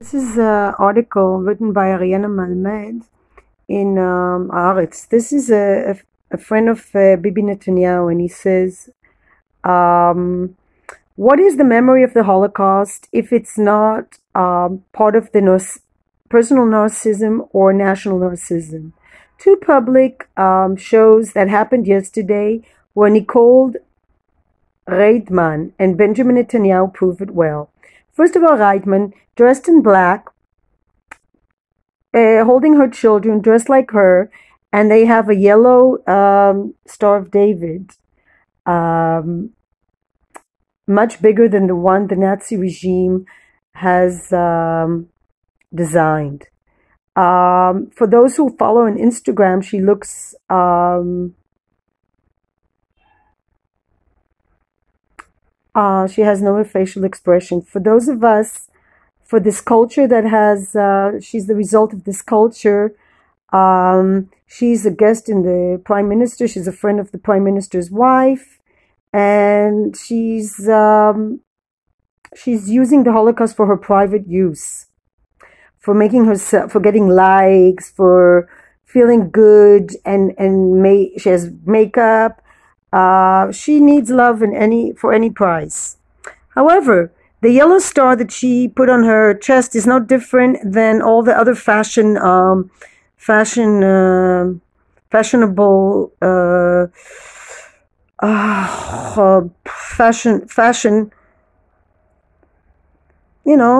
This is an article written by Ariana Malmed in Haaretz. This is a friend of Bibi Netanyahu, and he says, um, what is the memory of the Holocaust if it's not part of the personal narcissism or national narcissism? Two public shows that happened yesterday were Nicole Reitman and Benjamin Netanyahu prove it well. First of all, Reitman, dressed in black, holding her children, dressed like her, and they have a yellow Star of David, um, much bigger than the one the Nazi regime has designed. For those who follow on Instagram, she looks she has no facial expression. For those of us, for this culture that has, she's the result of this culture. She's a guest in the Prime Minister. She's a friend of the Prime Minister's wife, and she's using the Holocaust for her private use, for making herself, for getting likes, for feeling good, and she has makeup. She needs love for any price. However, the yellow star that she put on her chest is no different than all the other fashionable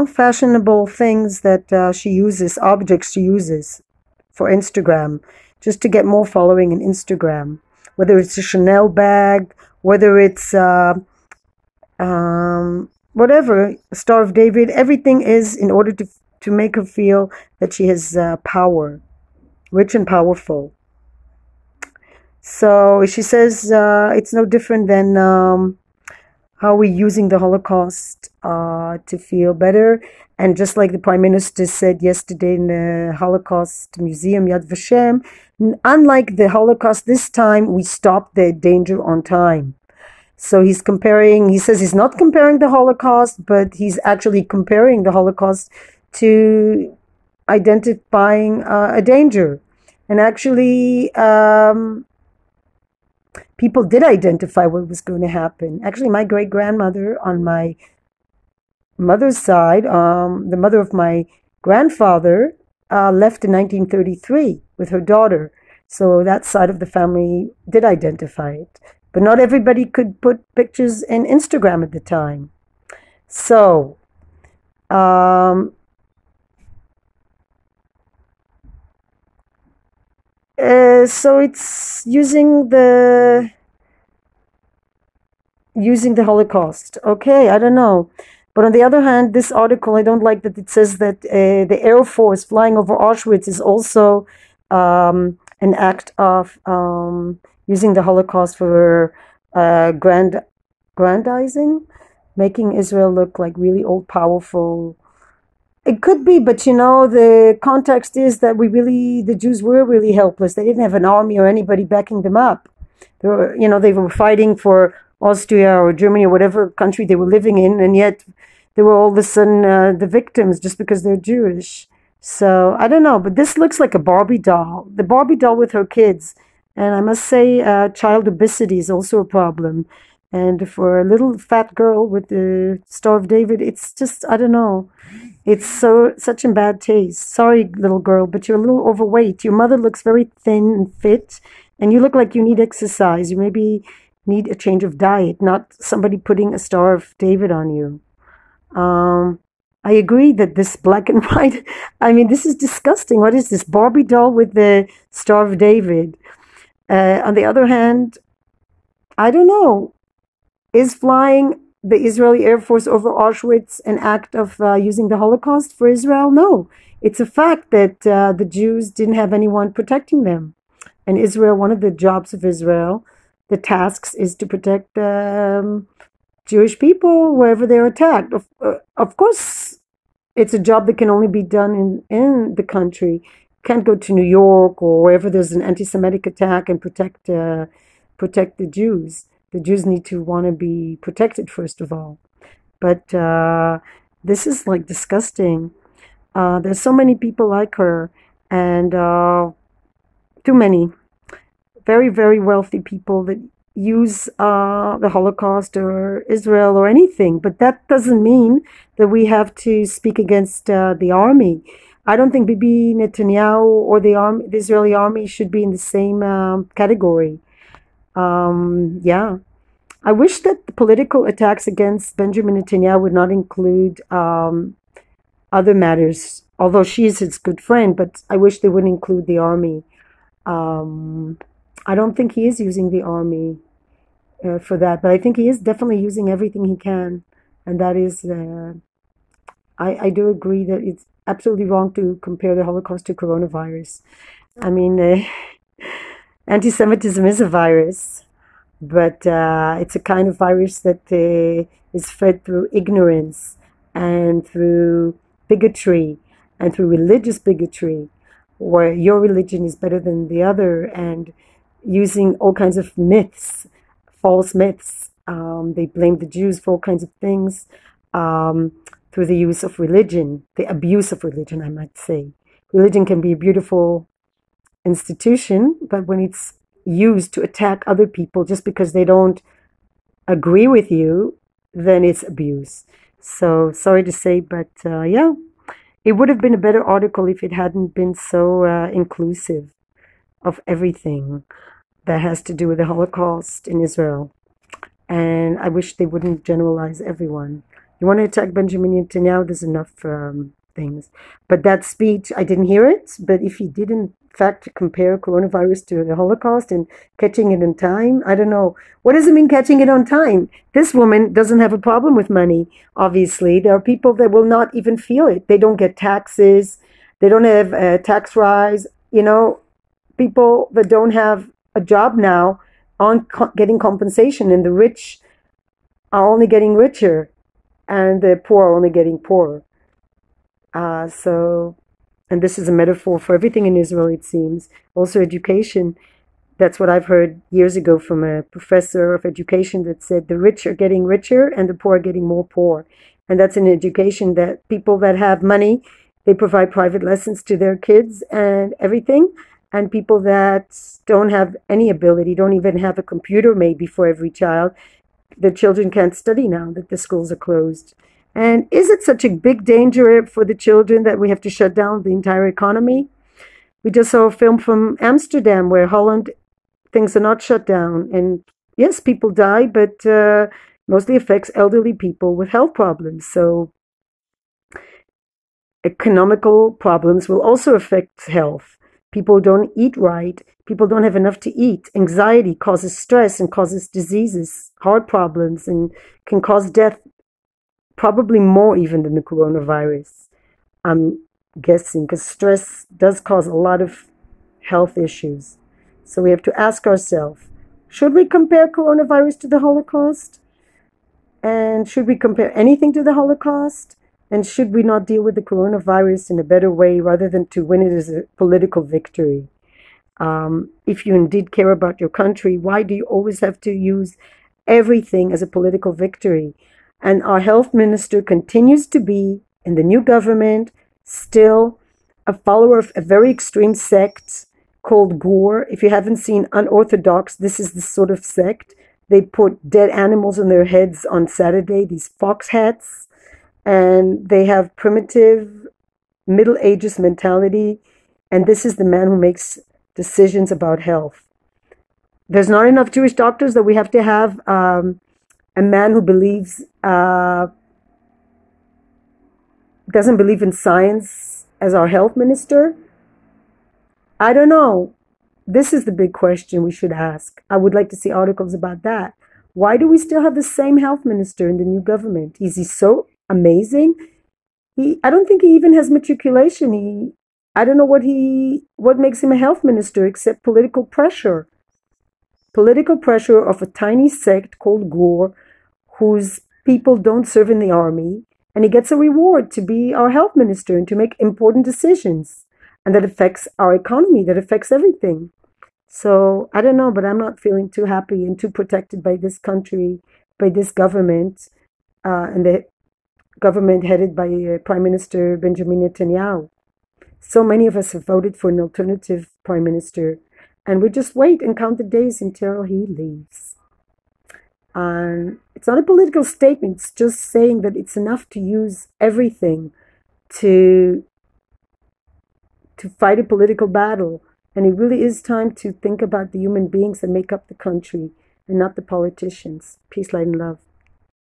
fashionable things that she uses, objects she uses for Instagram, just to get more following in Instagram. Whether it's a Chanel bag, whether it's whatever, Star of David, everything is in order to make her feel that she has power, rich and powerful. So she says it's no different than how we're using the Holocaust to feel better. And just like the Prime Minister said yesterday in the Holocaust Museum, Yad Vashem, unlike the Holocaust, this time we stopped the danger on time. So he says he's not comparing the Holocaust, but he's actually comparing the Holocaust to identifying a danger. And actually, people did identify what was going to happen. Actually, my great-grandmother on my mother's side, the mother of my grandfather, left in 1933 with her daughter. So that side of the family did identify it. But not everybody could put pictures in Instagram at the time. So, so it's using the Holocaust. Okay, I don't know. But on the other hand, this article, I don't like that it says that the Air Force flying over Auschwitz is also an act of using the Holocaust for grandizing, making Israel look like really old, powerful. It could be, but the context is that the Jews were really helpless. They didn't have an army or anybody backing them up. They were fighting for Austria or Germany or whatever country they were living in, and yet they were all of a sudden the victims just because they're Jewish. So I don't know, but this looks like a Barbie doll. The Barbie doll with her kids. And I must say, child obesity is also a problem. And for a little fat girl with the Star of David, it's just, I don't know. It's such in bad taste. Sorry, little girl, but you're a little overweight. Your mother looks very thin and fit, and you look like you need exercise. You maybe need a change of diet, not somebody putting a Star of David on you. I agree that this black and white, I mean, this is disgusting. What is this? Barbie doll with the Star of David. On the other hand, I don't know. Is flying the Israeli Air Force over Auschwitz an act of using the Holocaust for Israel? No. It's a fact that the Jews didn't have anyone protecting them. And Israel, one of the jobs of Israel, the tasks is to protect Jewish people wherever they're attacked. Of course, it's a job that can only be done in the country. Can't go to New York or wherever there's an anti-Semitic attack and protect the Jews. The Jews need to want to be protected first of all. But this is like disgusting. There's so many people like her, and too many very, very wealthy people that use the Holocaust or Israel or anything. But that doesn't mean that we have to speak against the army. I don't think Bibi Netanyahu or the Israeli army should be in the same category. Yeah. I wish that the political attacks against Benjamin Netanyahu would not include other matters, although she is his good friend, but I wish they would include the army. Um, I don't think he is using the army for that, but I think he is definitely using everything he can. And that is, I do agree that it's absolutely wrong to compare the Holocaust to coronavirus. I mean, anti Semitism is a virus, but it's a kind of virus that is fed through ignorance and through bigotry and through religious bigotry, where your religion is better than the other, and using all kinds of myths, false myths. They blame the Jews for all kinds of things um, through the use of religion, the abuse of religion, I might say. Religion can be a beautiful institution, but when it's used to attack other people just because they don't agree with you, then it's abuse. So sorry to say, but yeah, it would have been a better article if it hadn't been so inclusive of everything that has to do with the Holocaust in Israel. And I wish they wouldn't generalize everyone. You want to attack Benjamin Netanyahu, there's enough things. But that speech, I didn't hear it, but if he did in fact compare coronavirus to the Holocaust and catching it in time, I don't know. What does it mean catching it on time? This woman doesn't have a problem with money, obviously. There are people that will not even feel it. They don't get taxes. They don't have a tax rise. You know, people that don't have a job now aren't getting compensation, and the rich are only getting richer, and the poor are only getting poorer. And this is a metaphor for everything in Israel, it seems. Also, education. That's what I've heard years ago from a professor of education that said the rich are getting richer and the poor are getting more poor. And that's an education that people that have money, they provide private lessons to their kids and everything. And people that don't have any ability, don't even have a computer maybe for every child, the children can't study now that the schools are closed. And is it such a big danger for the children that we have to shut down the entire economy? We just saw a film from Amsterdam where Holland, things are not shut down. And yes, people die, but mostly affects elderly people with health problems. So economical problems will also affect health. People don't eat right. People don't have enough to eat. Anxiety causes stress and causes diseases, heart problems, and can cause death, probably more even than the coronavirus. I'm guessing, because stress does cause a lot of health issues. So we have to ask ourselves, should we compare coronavirus to the Holocaust? And should we compare anything to the Holocaust? And should we not deal with the coronavirus in a better way rather than to win it as a political victory? If you indeed care about your country, why do you always have to use everything as a political victory? And our health minister continues to be, in the new government, still a follower of a very extreme sect called Gore. If you haven't seen Unorthodox, this is the sort of sect. They put dead animals on their heads on Saturday, these fox hats, and they have primitive Middle Ages mentality. And this is the man who makes decisions about health. There's not enough Jewish doctors that we have to have a man who believes doesn't believe in science as our health minister. I don't know. This is the big question we should ask. I would like to see articles about that. Why do we still have the same health minister in the new government? Is he so amazing? I don't think he even has matriculation. I don't know what makes him a health minister except political pressure. Political pressure of a tiny sect called Gore, whose people don't serve in the army, and he gets a reward to be our health minister and to make important decisions. And that affects our economy, that affects everything. So I don't know, but I'm not feeling too happy and too protected by this country, by this government, and government headed by Prime Minister Benjamin Netanyahu. So many of us have voted for an alternative prime minister, and we just wait and count the days until he leaves. And it's not a political statement, it's just saying that it's enough to use everything to fight a political battle. And it really is time to think about the human beings that make up the country and not the politicians. Peace, light, and love.